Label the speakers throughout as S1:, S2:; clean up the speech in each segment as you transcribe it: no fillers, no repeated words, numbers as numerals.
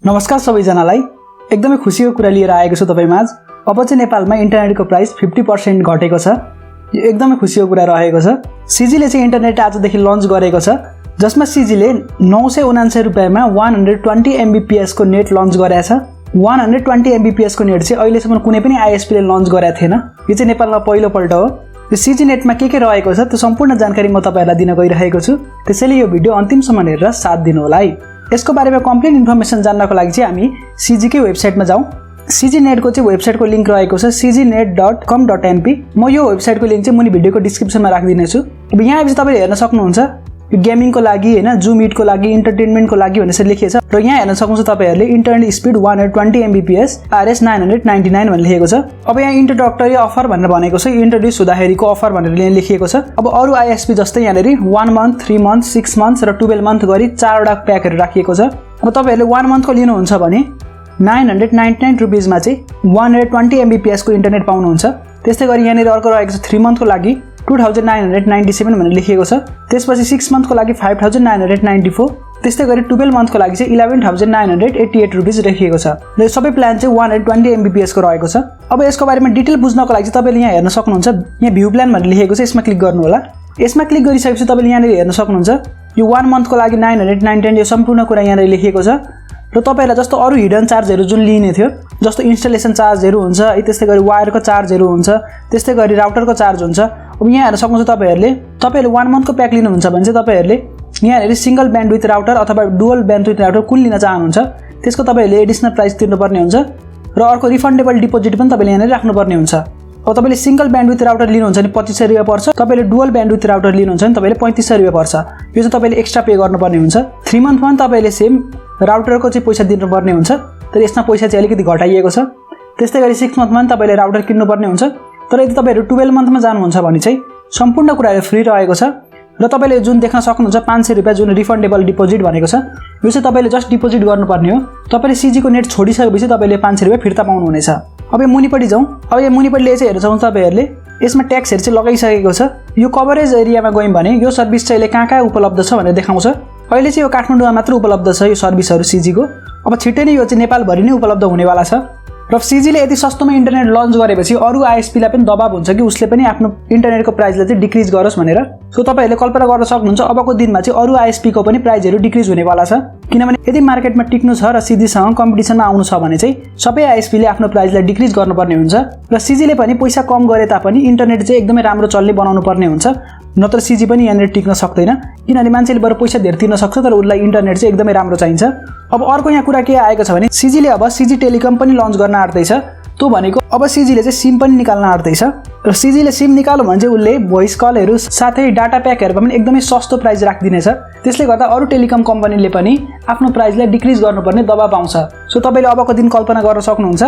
S1: नमस्कार सबैजनालाई एकदमै खुसीको कुरा लिएर आएको छु तपाईमाझ। अब चाहिँ नेपालमा इन्टरनेटको प्राइस 50% घटेको छ। यो एकदमै खुसीको कुरा रहेको छ। सीजीले चाहिँ इन्टरनेट आजदेखि लन्च गरेको छ, जसमा सीजीले 979 रुपैयाँमा 120 mbps को नेट लन्च गरेको छ। 120 mbps को नेट चाहिँ अहिलेसम्म कुनै पनि आईएसपी ले लन्च गरेको थिएन। यो चाहिँ नेपालमा पहिलो पल्ट हो। यो सीजी नेटमा के रहेको छ त्यो सम्पूर्ण जानकारी म तपाईहरुलाई दिन गइरहेको छु। त्यसैले यो भिडियो अन्तिमसम्म हेरेर साथ दिनु होला है। यसको बारेमा कम्प्लिट इन्फर्मेसन जान्नको लागि चाहिँ हामी सीजी कै वेबसाइटमा जाउँ। सीजी नेटको चाहिँ वेबसाइटको लिंक रहेको छ cgnet.com.mp। म यो वेबसाइटको लिंक चाहिँ मुनि भिडियोको डिस्क्रिप्सनमा राखिदिने छु। अब यहाँ आएपछि तपाईले हेर्न सक्नुहुन्छ यो गेमिङको लागि हैन, जुम इटको लागि, इन्टरटेनमेन्टको लागि भनेर लेखिएको छ र यहाँ हेर्न सक्नुहुन्छ तपाईहरुले इन्टरनेट स्पिड 120 mbps RS 999 भनेर लेखेको छ। अब यहाँ इन्ट्रोडक्टरी अफर भनेर भनेको छ, इन्ट्रोड्युस हुँदाखेरिको अफर भनेर यहाँ लेखिएको छ। अब अरु आईएसपी जस्तै यहाँनेरि 1 मन्थ, 3 मन्थ, 6 मन्थ र 12 मन्थ गरी 4 वटा प्याकहरु राखिएको छ। अब तपाईहरुले 1 मन्थ को लिनुहुन्छ भने 999 रुपैयाँ मा चाहिँ 120 mbps को इन्टरनेट पाउनुहुन्छ। त्यस्तै गरी यहाँनेरि अर्को रहेको छ 3 मन्थ को लागि 2997 भनेर लेखिएको छ। त्यसपछि 6 मन्थ को लागि 5994, त्यस्तै गरी 12 मन्थ को लागि चाहिँ 11988 रुपैयाँ लेखिएको छ। र यो सबै प्लान चाहिँ 120 mbps को रहेको छ। अब यसको बारेमा डिटेल बुझ्नको लागि चाहिँ तपाईले यहाँ हेर्न सक्नुहुन्छ, यहाँ भ्यू प्लान भनेर लेखिएको छ, यसमा क्लिक गर्नु होला। यसमा क्लिक गरिसकेपछि तपाईले यहाँ हेर्न सक्नुहुन्छ यो 1 मन्थ को लागि 999 यो सम्पूर्ण कुरा यहाँ लेखिएको छ। र तपाईहरुलाई जस्तो अरु हिडन चार्जहरु जुन लिने थियो, जस्तो इन्स्टलेसन चार्जहरु हुन्छ, त्यस्तै गरी वायरको चार्जहरु हुन्छ, त्यस्तै गरी राउटरको चार्ज हुन्छ। अब यहाँ हेर्न सक्नुहुन्छ तपाईहरुले 1 मन्थ को प्याक लिनुहुन्छ भने चाहिँ तपाईहरुले यहाँ हेरि सिंगल ब्यान्डविड्थ राउटर अथवा डुअल ब्यान्डविड्थ राउटर कुन लिन चाहनुहुन्छ त्यसको तपाईहरुले एडिशनल प्राइस तिर्नुपर्ने हुन्छ र अर्को रिफन्डेबल डिपोजिट पनि तपाईले यहाँ राख्नुपर्ने हुन्छ। अब तपाईले सिंगल ब्यान्डविड्थ राउटर लिनुहुन्छ भने 2500 रुपैयाँ पर्छ, तपाईले डुअल ब्यान्डविड्थ राउटर लिनुहुन्छ भने तपाईले 3500 रुपैयाँ पर्छ। यो चाहिँ तपाईले एक्स्ट्रा पे गर्नुपर्ने हुन्छ। 3 मन्थमा पनि तपाईले सेम राउटरको चाहिँ पैसा दिनुपर्ने हुन्छ, तर यसमा पैसा चाहिँ अलिकति घटाइएको छ। त्यस्तै गरी 6 मन्थमा पनि तपाईले राउटर किन्नुपर्ने हुन्छ, तर यदि तपाईहरु 12 मन्थमा जानुहुन्छ भने चाहिँ सम्पूर्ण कुराहरु फ्री रहेको छ। र तपाईले जुन देख्न सक्नुहुन्छ 500 रुपैयाँ जुन रिफन्डेबल डिपोजिट भनेको छ, यो चाहिँ तपाईले जस्ट डिपोजिट गर्नुपर्ने हो। तपाईले सीजी को नेट छोडिसकेपछि तपाईले 500 रुपैयाँ फिर्ता पाउनु हुनेछ। अब यो मुनिपटि जाउँ। अब यो मुनिपटिले चाहिँ हेर्न सक्नुहुन्छ तपाईहरुले यसमा ट्याक्सहरु चाहिँ लगाइसकेको छ। यो कभरेज एरियामा गयौं भने यो सर्भिस चाहिँ कहाँ उपलब्ध छ भनेर देखाउँछ। अहिले चाहिँ यो काठमाडौँमा मात्र उपलब्ध छ यो सर्भिसहरु सीजी को। अब छिट्टै नै यो चाहिँ नेपाल भरि नै उपलब्ध हुनेवाला छ। र सीजीले यदि सस्तोमा इन्टरनेट लन्च गरेपछि अरु आईएसपी लाई पनि दबाब हुन्छ कि उसले पनि आफ्नो इन्टरनेटको प्राइसलाई चाहिँ डिक्रिज गरोस् भनेर। सो तपाईहरुले कल्पना गर्न सक्नुहुन्छ अबको दिनमा चाहिँ अरु आईएसपी को पनि प्राइसहरु डिक्रिज हुनेवाला छ। किनभने यदि मार्केटमा टिक्नु छ र सीजीसँग कम्पिटिसनमा आउनु छ भने चाहिँ सबै आईएसपी ले आफ्नो प्राइसलाई डिक्रिज गर्नुपर्ने हुन्छ। र सीजीले पनि पैसा कम गरे तापनि इन्टरनेट चाहिँ एकदमै राम्रो चल्ने बनाउनु पर्ने हुन्छ, नत्र सीजी पनि यहाँनेर टिक्न सक्दैन। किनभने मान्छेले बरु पैसा धेर तिर्न सक्छ तर उलाई इन्टरनेट चाहिँ एकदमै राम्रो चाहिन्छ। अब अर्को यहाँ कुरा के आएको छ भने सीजीले अब सीजी टेलिकम पनि लन्च गर्न आँट्दै छ। त्यो भनेको अब सीजीले चाहिँ सिम पनि निकाल्न आँट्दै छ। र सीजीले सिम निकाल्यो भने चाहिँ उले भोइस कलहरु साथै डाटा प्याकहरुमा पनि एकदमै सस्तो प्राइस राखिदिनेछ। त्यसले गर्दा अरु टेलिकम कम्पनीले पनि आफ्नो प्राइसलाई डिक्रिज गर्नुपर्ने दबाब आउँछ। सो तपाईले अबको दिन कल्पना गर्न सक्नुहुन्छ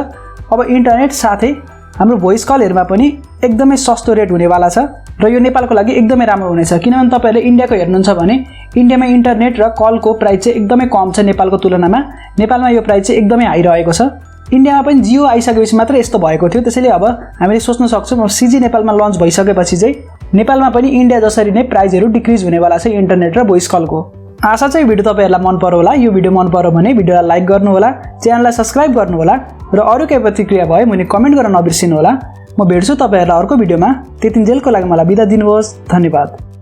S1: अब इन्टरनेट साथै हाम्रो भोइस कलहरुमा पनि एकदमै सस्तो रेट हुनेवाला छ। र यो नेपालको लागि एकदमै राम्रो हुनेछ। किनभने तपाईले इन्डियाको हेर्नुहुन्छ भने इन्डियामा इन्टरनेट र कलको प्राइस चाहिँ एकदमै कम छ नेपालको तुलनामा। नेपालमा यो प्राइस चाहिँ एकदमै हाई रहेको छ। इन्डियामा पनि जियो आइसकेपछि मात्र यस्तो भएको थियो। त्यसैले अब हामीले सोच्न सक्छौं सीजी नेपालमा लन्च भइसकेपछि चाहिँ नेपालमा पनि इन्डिया जसरी नै प्राइसहरु डिक्रिज हुनेवाला छ इन्टरनेट र भोइस कलको। आशा चाहिँ भिडियो तपाईहरुलाई मन पर्यो होला। यो भिडियो मन पर्यो भने भिडियोलाई लाइक गर्नु होला, च्यानललाई सब्स्क्राइब गर्नु होला र अरु कुनै प्रतिक्रिया भए मुनि कमेन्ट गर्न नबिर्सिनु होला। म भेट्छु तपाईहरुलाई अर्को भिडियोमा। त्यतिन्जेलको लागि मलाई बिदा दिनुहोस्। धन्यवाद।